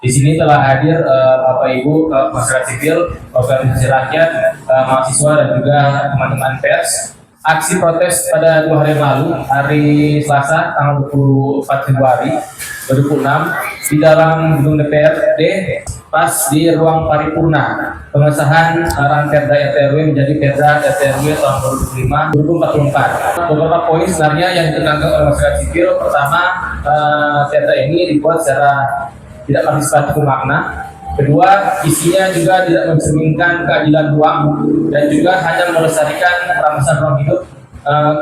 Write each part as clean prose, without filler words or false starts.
Di sini telah hadir Bapak Ibu masyarakat sipil, organisasi rakyat, mahasiswa dan juga teman-teman pers. Aksi protes pada 2 hari lalu, hari Selasa tanggal 24 Februari 2006 di dalam gedung DPRD pas di ruang paripurna pengesahan Ranperda RT/RW menjadi Perda RT/RW tahun 2005-2044. Beberapa poin sebenarnya yang ditekankan oleh masyarakat sipil. Pertama, Perda ini dibuat secara tidak partisipatif bermakna. Kedua, isinya juga tidak mencerminkan keadilan ruang dan juga hanya melestarikan perampasan ruang hidup,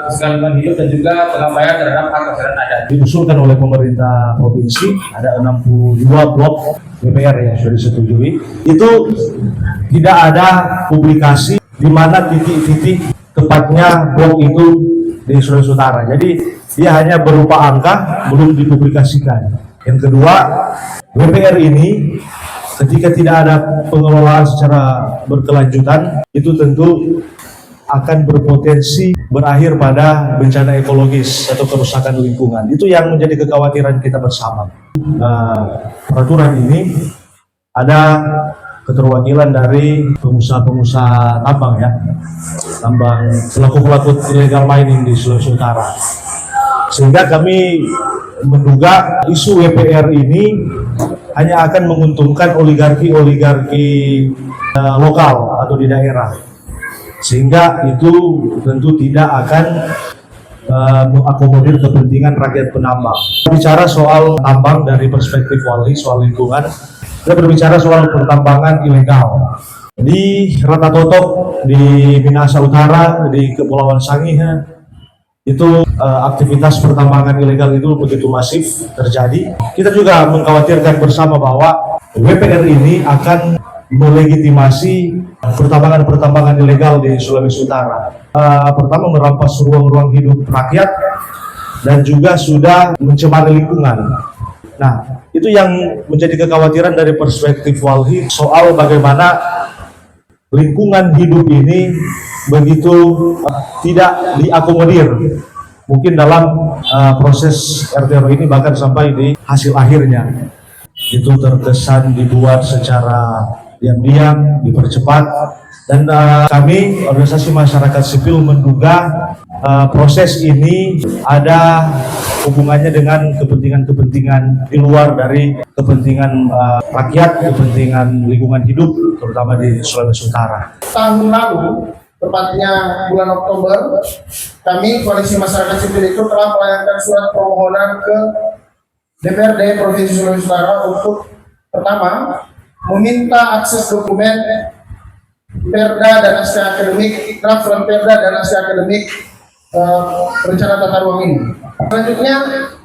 keselamatan hidup dan juga pengabaian terhadap hak masyarakat adat. Diusulkan oleh pemerintah provinsi ada 62 blok DPR yang sudah disetujui. Itu tidak ada publikasi di mana titik-titik tepatnya blok itu di Sulawesi Utara. Jadi dia hanya berupa angka, belum dipublikasikan. Yang kedua, DPR ini ketika tidak ada pengelolaan secara berkelanjutan, itu tentu akan berpotensi berakhir pada bencana ekologis atau kerusakan lingkungan. Itu yang menjadi kekhawatiran kita bersama. Peraturan ini ada keterwakilan dari pengusaha-pengusaha tambang ya, tambang pelaku-pelaku illegal mining di Sulawesi Utara. Sehingga kami menduga isu WPR ini hanya akan menguntungkan oligarki-oligarki lokal atau di daerah, sehingga itu tentu tidak akan mengakomodir kepentingan rakyat penambang. Bicara soal tambang dari perspektif Walhi, soal lingkungan, kita berbicara soal pertambangan ilegal di Ratatotok, di Minahasa Utara, di Kepulauan Sangihe. Itu aktivitas pertambangan ilegal itu begitu masif terjadi. Kita juga mengkhawatirkan bersama bahwa WPR ini akan melegitimasi pertambangan ilegal di Sulawesi Utara. Pertama, merampas ruang-ruang hidup rakyat dan juga sudah mencemari lingkungan. Nah, itu yang menjadi kekhawatiran dari perspektif Walhi soal bagaimana lingkungan hidup ini begitu tidak diakomodir. Mungkin dalam proses RT/RW ini bahkan sampai di hasil akhirnya itu terkesan dibuat secara diam-diam, dipercepat, dan kami organisasi masyarakat sipil menduga proses ini ada hubungannya dengan kepentingan-kepentingan di luar dari kepentingan rakyat, kepentingan lingkungan hidup, terutama di Sulawesi Utara. Tahun lalu, tepatnya bulan Oktober, kami Koalisi Masyarakat Sipil itu telah melayangkan surat permohonan ke DPRD Provinsi Sulawesi Utara untuk pertama, meminta akses dokumen Perda dan naskah akademik, draft Perda dan naskah akademik rencana tata ruang ini. Selanjutnya,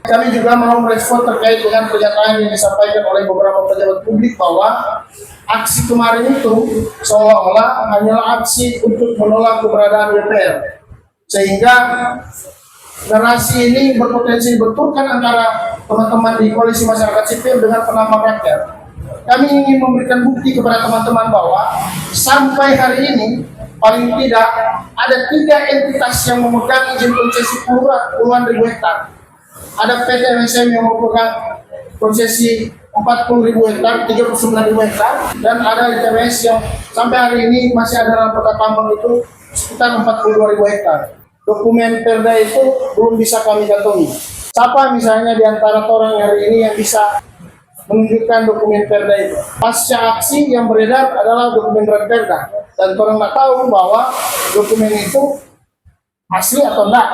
kami juga mau merespon terkait dengan pernyataan yang disampaikan oleh beberapa pejabat publik bahwa aksi kemarin itu seolah-olah hanyalah aksi untuk menolak keberadaan DPR, sehingga narasi ini berpotensi dibenturkan antara teman-teman di Koalisi Masyarakat Sipil dengan penambang rakyat. Kami ingin memberikan bukti kepada teman-teman bahwa sampai hari ini paling tidak ada 3 entitas yang memegang izin konsesi puluhan ribu hektar. Ada PT MSM yang memegang konsesi 40.000 hektar, 39.000 hektar, dan ada ITMS yang sampai hari ini masih ada dalam peta tambang itu sekitar 42.000 hektar. Dokumen Perda itu belum bisa kami kantongi. Siapa misalnya di antara orang hari ini yang bisa menunjukkan dokumen Perda itu? Pasca aksi yang beredar adalah dokumen Perda, dan orang nggak tahu bahwa dokumen itu asli atau enggak.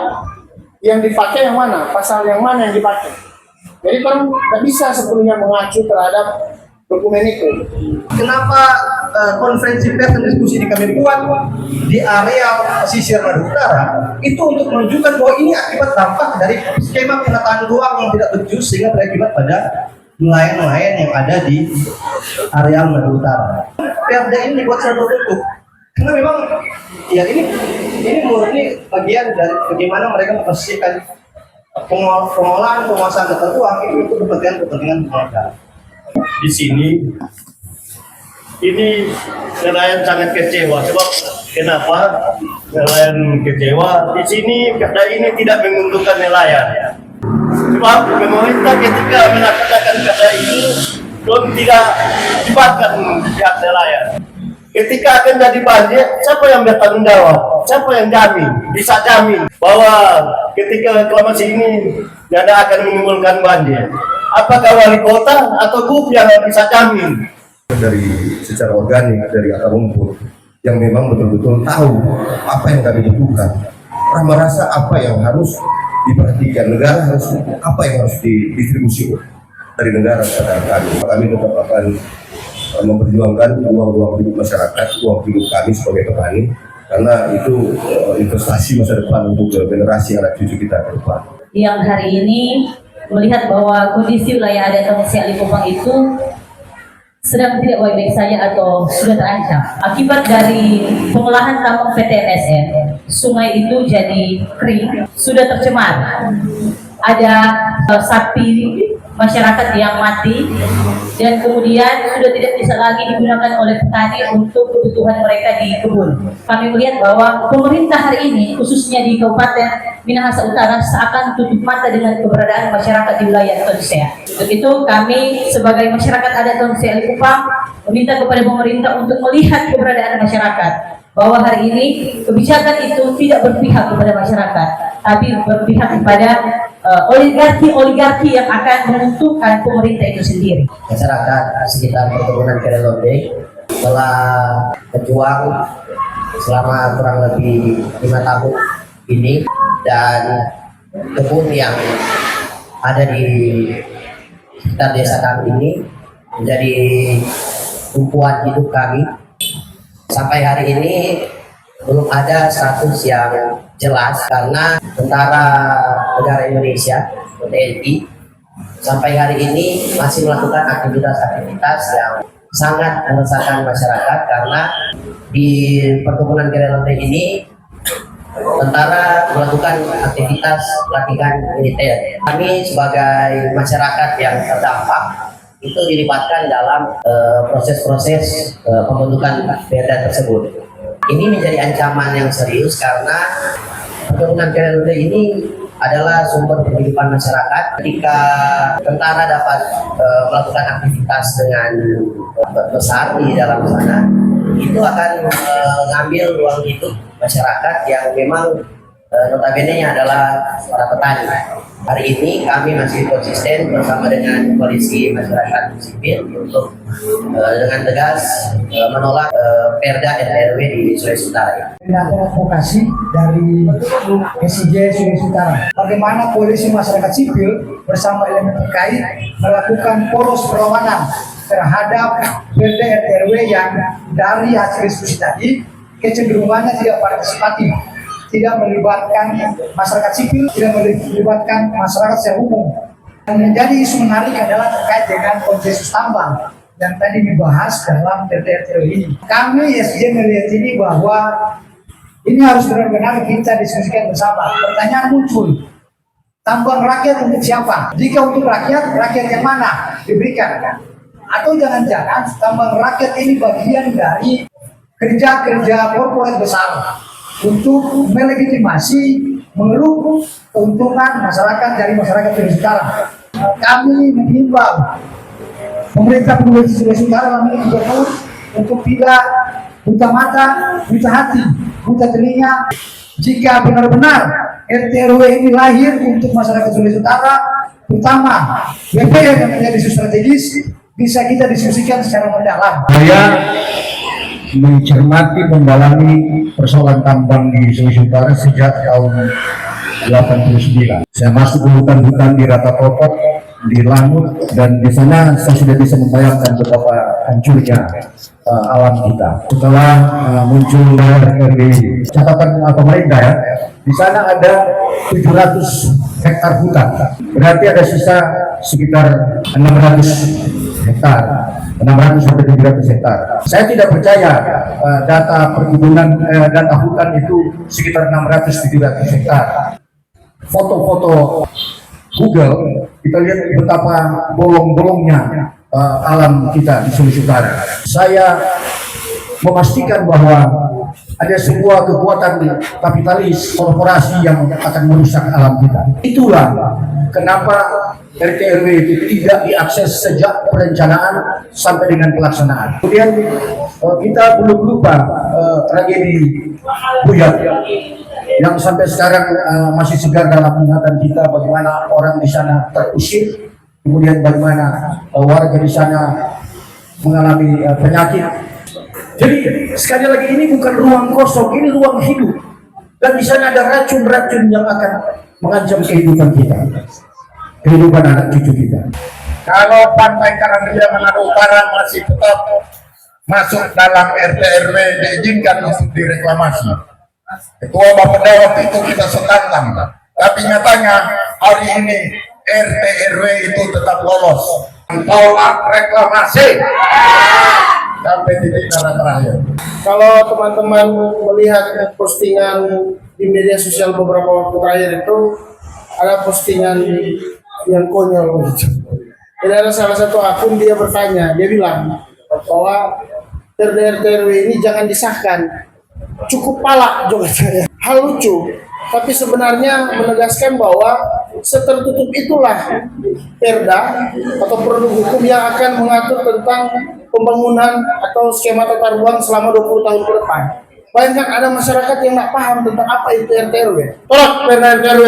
Yang dipakai yang mana, pasal yang mana yang dipakai. Jadi orang nggak bisa sepenuhnya mengacu terhadap dokumen itu. Kenapa konferensi pers dan diskusi ini kami buat di area pesisir Madura Utara itu untuk menunjukkan bahwa ini akibat dampak dari skema penataan ruang yang tidak becus sehingga berakibat pada nelayan-nelayan yang ada di area Madura Utara. Perda ini dibuat secara tertutup karena memang ya ini murni bagian dari bagaimana mereka memposisikan pengolahan penguasaan tata ruang itu untuk kepentingan mereka. Di sini ini nelayan sangat kecewa. Sebab kenapa nelayan kecewa? Di sini Perda ini tidak menguntungkan nelayan. Sebab pemerintah ketika melaksanakan Perda ini dan tidak dibatkan pihak nelayan. Ketika akan jadi banjir, siapa yang bertanggung jawab? Siapa yang jamin? Bisa jamin bahwa ketika reklamasi ini tidak akan menimbulkan banjir. Apakah wali kota atau GUP yang bisa jamin? Dari secara organik dari akar rumput yang memang betul-betul tahu apa yang kami butuhkan. Orang merasa apa yang harus diperhatikan negara, harus apa yang harus didistribusi dari negara kepada kami. Kami tetap akan memperjuangkan ruang-ruang hidup masyarakat, ruang hidup kami sebagai petani, karena itu investasi masa depan untuk generasi anak cucu kita ke depan. Yang hari ini melihat bahwa kondisi wilayah adat Tongsi Alikupang itu sedang tidak baik-baik saja atau sudah terancam. Akibat dari pengolahan tambang PT MSN, sungai itu jadi kering, sudah tercemar. Ada sapi masyarakat yang mati dan kemudian sudah tidak bisa lagi digunakan oleh petani untuk kebutuhan mereka di kebun. Kami melihat bahwa pemerintah hari ini khususnya di Kabupaten Minahasa Utara seakan tutup mata dengan keberadaan masyarakat di wilayah Tonsea. Untuk itu kami sebagai masyarakat adat Tonsea Alikupang meminta kepada pemerintah untuk melihat keberadaan masyarakat, bahwa hari ini kebijakan itu tidak berpihak kepada masyarakat, tapi berpihak kepada oligarki yang akan menentukan pemerintah itu sendiri. Masyarakat sekitar perkebunan Kerelonde telah berjuang selama kurang lebih 5 tahun ini, dan kebun yang ada di sekitar desa kami ini menjadi tumpuan hidup kami. Sampai hari ini belum ada status yang jelas karena tentara negara Indonesia TNI sampai hari ini masih melakukan aktivitas-aktivitas yang sangat meresahkan masyarakat, karena di perkebunan Kerelonde ini tentara melakukan aktivitas latihan militer. Kami sebagai masyarakat yang terdampak itu dilibatkan dalam proses-proses pembentukan perda tersebut. Ini menjadi ancaman yang serius karena perkebunan Kerelonde ini adalah sumber penghidupan masyarakat. Ketika tentara dapat melakukan aktivitas dengan besar di dalam sana, itu akan mengambil ruang hidup masyarakat yang memang notabene-nya adalah para petani. Hari ini kami masih konsisten bersama dengan koalisi masyarakat sipil untuk dengan tegas menolak perda RRW di Sulawesi Utara. Ada advokasi dari SIJ Sulawesi Utara. Bagaimana koalisi masyarakat sipil bersama elemen terkait melakukan poros perlawanan terhadap perda RRW yang dari hasil diskusi tadi kecenderungannya tidak partisipatif, tidak melibatkan masyarakat sipil, tidak melibatkan masyarakat secara umum. Yang menjadi isu menarik adalah terkait dengan konsensus tambang yang tadi dibahas dalam RRW ini. Kami SJ melihat ini bahwa ini harus benar-benar kita diskusikan bersama. Pertanyaan muncul, tambang rakyat untuk siapa? Jika untuk rakyat, rakyat yang mana diberikan? Atau jangan-jangan tambang rakyat ini bagian dari kerja-kerja korporat besar untuk melegitimasi, mengeruk keuntungan masyarakat dari masyarakat Sulawesi Utara. Kami menghimbau pemerintah Provinsi Sulawesi Utara melalui gubernur untuk tidak buta mata, buta hati, buta telinga. Jika benar-benar RT/RW ini lahir untuk masyarakat Sulawesi Utara, terutama BPN yang menjadi isu strategis, bisa kita diskusikan secara mendalam. Saya mencermati, mendalami persoalan tambang di Sulawesi Utara sejak tahun 89. Saya masuk ke hutan-hutan di Rata Topok, di Langut, dan di sana saya sudah bisa membayangkan betapa hancurnya alam kita. Setelah muncul RRW, catatan pemerintah ya, di sana ada 700 hektar hutan. Berarti ada sisa sekitar 600 hektar. 600 sampai 700 hektar. Saya tidak percaya data perkebunan, data hutan itu sekitar 600-700 hektar. Foto-foto Google, kita lihat betapa bolong-bolongnya alam kita di Sulawesi Utara. Saya memastikan bahwa ada sebuah kekuatan kapitalis korporasi yang akan merusak alam kita. Itulah kenapa RT RW itu tidak diakses sejak perencanaan sampai dengan pelaksanaan. Kemudian kita belum lupa tragedi Buyat yang sampai sekarang masih segar dalam ingatan kita, bagaimana orang di sana terusir, kemudian bagaimana warga di sana mengalami penyakit. Jadi sekali lagi ini bukan ruang kosong, ini ruang hidup. Dan di sana ada racun-racun yang akan mengancam kehidupan kita, kehidupan anak cucu kita. Kalau Pantai Karangria Manado Utara masih tetap masuk dalam RT RW diizinkan untuk direklamasi. Ketua Bapeda waktu itu kita setantang, tapi nyatanya hari ini RT RW itu tetap lolos. Tolak reklamasi sampai titik darah terakhir. Kalau teman-teman melihat postingan di media sosial beberapa waktu terakhir itu ada postingan yang konyol gitu. Jadi ada salah satu akun dia bertanya, dia bilang bahwa RT RW ini jangan disahkan, cukup palak juga saya. Hal lucu, tapi sebenarnya menegaskan bahwa setertutup itulah perda atau produk hukum yang akan mengatur tentang pembangunan atau skema tata ruang selama 20 tahun ke depan. Bayangkan ada masyarakat yang nggak paham tentang apa itu RT RW. Tolak perda RT RW.